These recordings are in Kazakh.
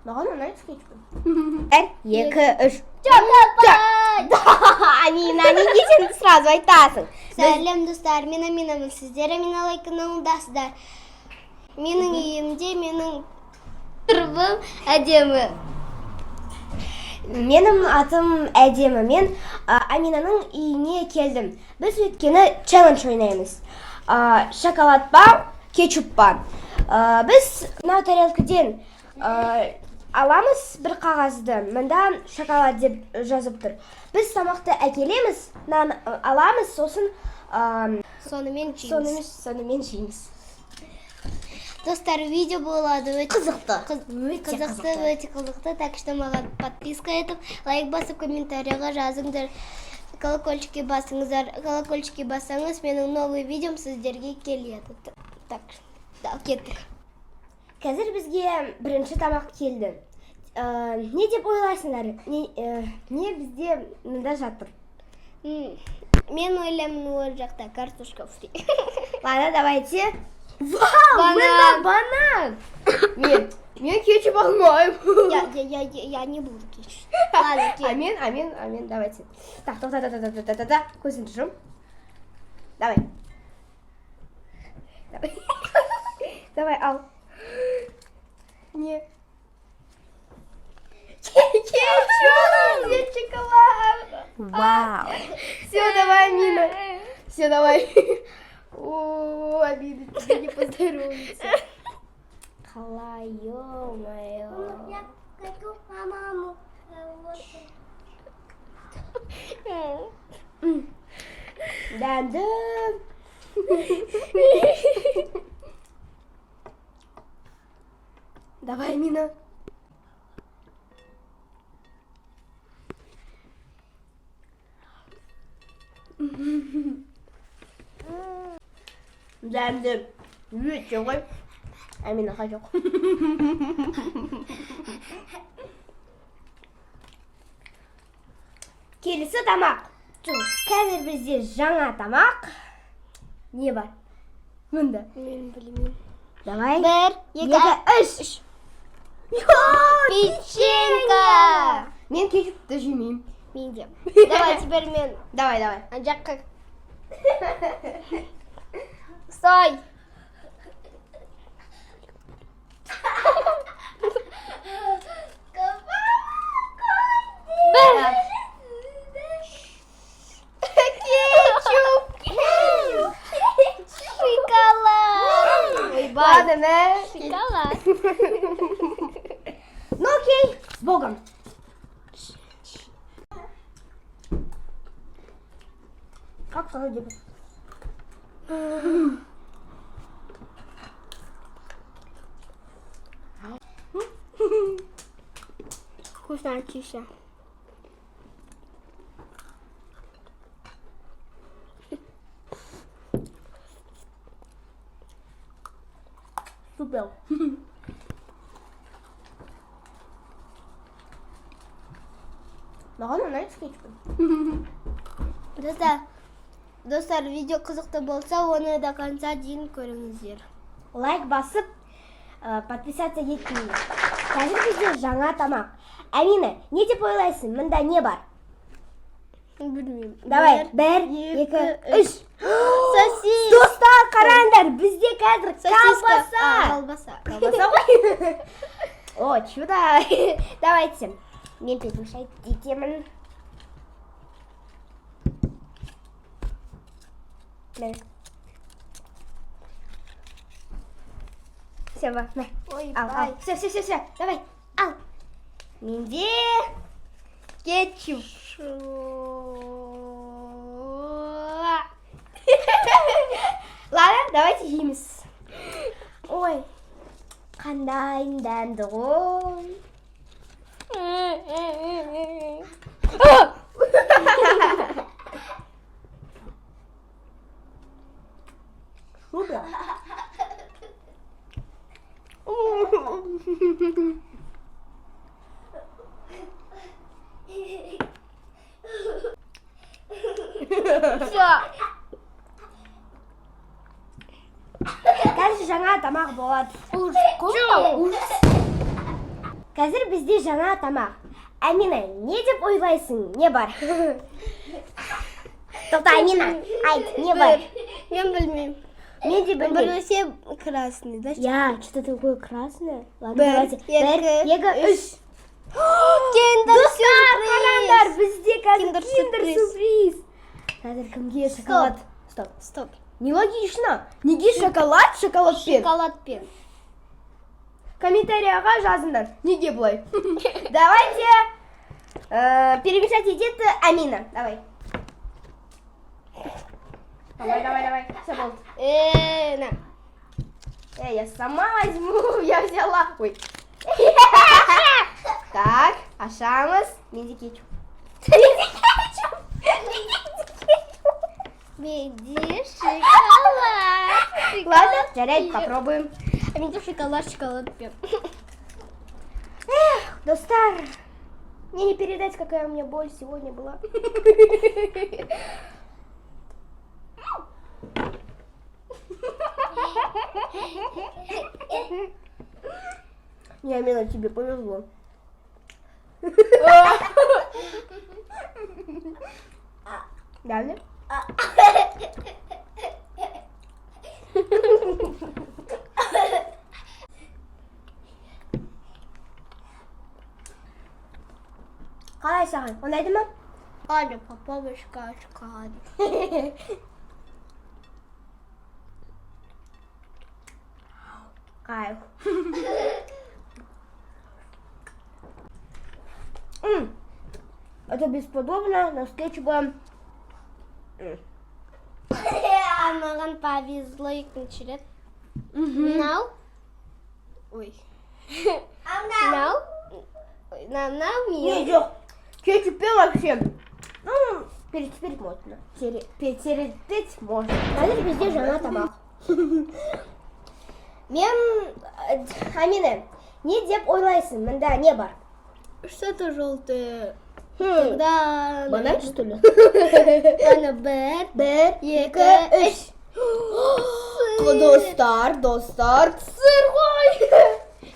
Маған ұнайды кетчуп. 1, 2, 3. Амина, неге сен сразу айтасың? Сәлем достар, мен Аминамын. Сіздер Амина каналындасыздар. Менің үйімде менің тұрбым әдемі. Менің атым әдемі. Мен Аминаның үйіне келдім. Біз өткені челлендж ойнаймыз. Шоколад ба, кетчуп ба. Біз мына тарелкіден аламыз бір қағазды. Мында шоколад деп жазып тұр. Біз тамақты әкелеміз, аламыз, сосын Сонымен жейміз. сонымен жейміз. Достар, видео болады өте Қызықты. Өте қызықты. Так что маған подписка етіп, лайк басып, комментарийға жазыңдар. Колокольчикке басыңыздар. Колокольчикке басаңыз, менің новый видеом сіздерге келеді. Так, кеттік. Қазір бізге бірінші тамақ келді. Не деп ойлайсыңдар? Не бізде мында жатыр? Мен ойлаймын ол жақта картошка фри. Ладно, давайте. Вау, мында банан. Мен кетчуп алмаймын. Я не буду кетчуп. Ладно, Амин, давайте. Так, тоқта. Көзіңді жұм. Давай. Давай, ал. Не? Кетчуп! Где шоколад? Вау. Все, давай, Амина. Все, давай. О, Амина, тебе не поздоровится. Қалай, ё-моё. Я хочу маму. Дәмдім. Давай, Амина. Дәмдім. Өте ғой. Аминаға жоқ. Келесі тамақ. Қазір бізде жаңа тамақ. Не бар? Мұнда. Мен білмеймін. Давай. 1, 2, 3. Печенька! Мен кетчупты жемеймін. Мен де. Давай, теперь мен. Давай. Жаққа. Стой! Шоколад! Ладно, не? Шоколад. Ну окей, с Богом. Как сказать, деда? Вкуснотища. Супер. Маған ұнайды кетчуп. Достар, видео қызықты болса, оны до конца дейін көріңіздер. Лайк басып, подписаться етпеңдер. Қазір бізде жаңа тамақ. Амина, не деп ойлайсың? Мында не бар? Білмеймін. Давай, 1, 2, 3. Сосис! Достар, қараңдар, бізде қазір колбаса. Колбаса. Колбаса ғой? О, чудо. Давайте. Мен перемешать етемін. Все, на. Ой, Ал. Все. Давай, ал. Менде кетчуп. Ладно, давайте жейміз. Ой, қандай дәмді ғой. Супер. Все. Қазір жаңа тамақ болады. Ужас. қазір бізде жаңа тамақ. Амина, не деп ойлайсың? Не бар? Тоқта, Амина, айт, не бар? Мен білмеймін. Мен де білмеймін. Білмесе красный, да? Я, что такое красное? Ладно, Бір, давайте. екі, үш. Киндер Достар, қараңдар, сюрприз. бізде қазір Киндер киндер сюрприз. Қазір кімге шоколад? Стоп. Стоп. Нелогично. Неге шоколад шоколадпен? Шоколадпен. Комментарияға жазыңдар. Неге бұлай? Давайте перемешать етеді Амина. Давай. Давай. Все болды. На. Я сама возьму. Я взяла. Ой. Так, ашамыз. Менде кетчуп. Менде шоколад. Ладно, жарайды, попробуем. А менде шоколадпен. Достар, мне не передать, какая у меня боль сегодня была. Не, Амина, тебе повезло. Далее. Қалай саған? Ұнайды ма? Аня, попробуй шоколад. Кайф. Это бесподобно, но встречу была... А маған повезло екінші рет. Мынау. Ой. Мынау. Мынау Не, мен. жоқ. Кетчуппен вообще. Ну, перетереть можно. Перетереть можно. Қазір бізде жаңа тамақ. Мен, Амина, не деп ойлайсың? Мында не бар? Что-то желтое. Да. Банан, что ли? Ана бір, екі, үш. Достар, сыр ғой.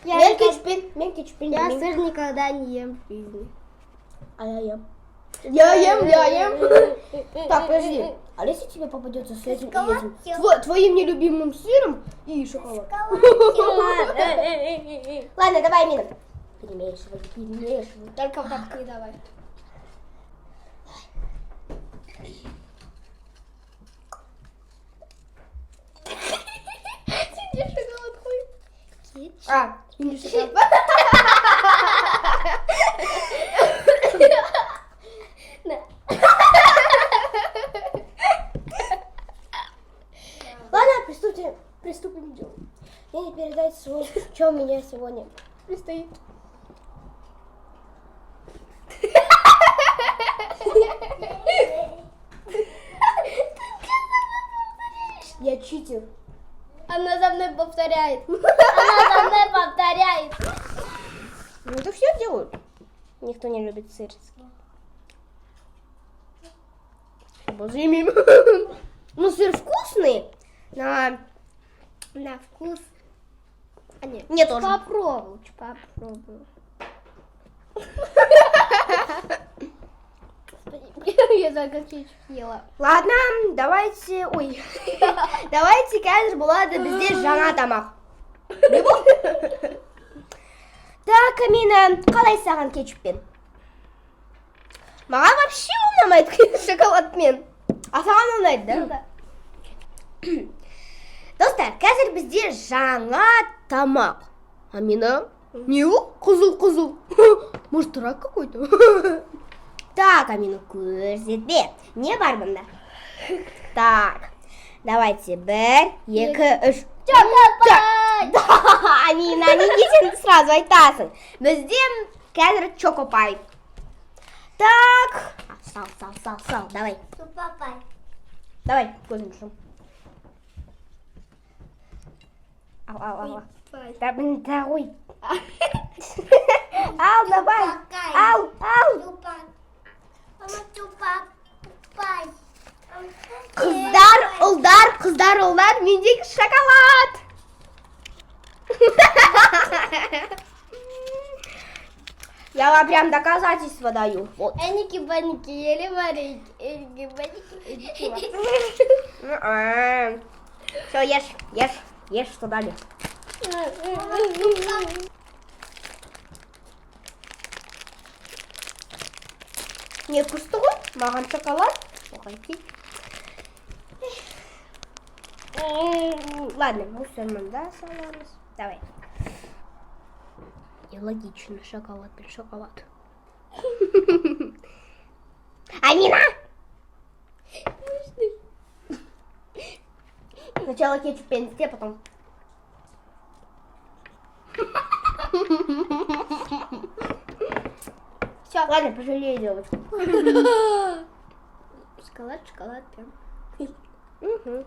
Мен кетчуппен. Я сыр никогда не ем в жизни. А я ем. Так, подожди. А если тебе попадется с этим и этим? Твоим нелюбимым сыром и шоколад. Ладно, давай, Мина. Перемешивай. Только вот так не давай. Где шоколад хуй? Не шоколад. Ладно, приступим к делу. Мне не передать, что у меня сегодня предстоит. Я читер. Она за мной повторяет. Ну это все делают. Никто не любит сыр. Боже мой. Ну сыр вкусный. На вкус. А нет. Мне тоже. Попробую. Я только кетчуп ела. Ладно, давайте... Ой. Давайте, қазір болады бізде жаңа тамақ. Не болды? Так, Амина, қалай саған кетчуппен? Маған вообще ұнамайды шоколадпен. А саған ұнайды, да? Достар, қазір бізде жаңа тамақ. Амина, не ол? Қызыл. Может, рак какой-то? Так, Амина, көрсетпе. Не бар бұнда? Так, давайте, бір, екі, үш. Чокопай! Да, Амина, неге сен сразу айтасың? Бізде қазір чокопай. Так, сал, давай. Чокопай. Давай, көзін шым. Ал. Да, ой. Ал, давай. Ал. Қыздар, ұлдар, мендегі шоколад. Я вам прям доказательства даю. Вот. Эники-баники, ели вареники. Эники-баники. Все, ешь, что дали. Не кустугу, маған шоколад. Ладно, мусорманда саламыз. Давай. И логично, шоколад, шоколад. Амина! Сначала кетчуп пенсте, потом... Все, ладно, пожалею девочку. Шоколад прям. Угу.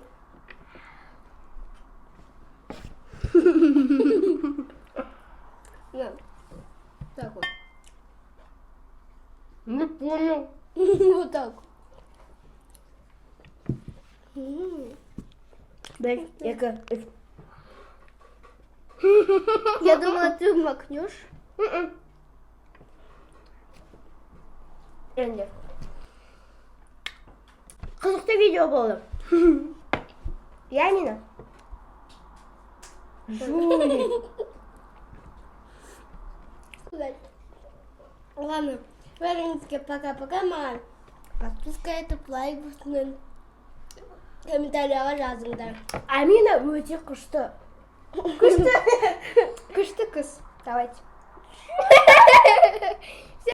На. Так вот. Не понял. Вот так. Дай, Я думала, ты макнешь. Енді. Қызықты видео болды. Я Амина. Жулик. Ладно, Вероничке, пока-пока, мама. Подписка это лайк басыңдар. Комментарияға жазыңдар. Амина өте күшті. Күшті қыз. Давайте.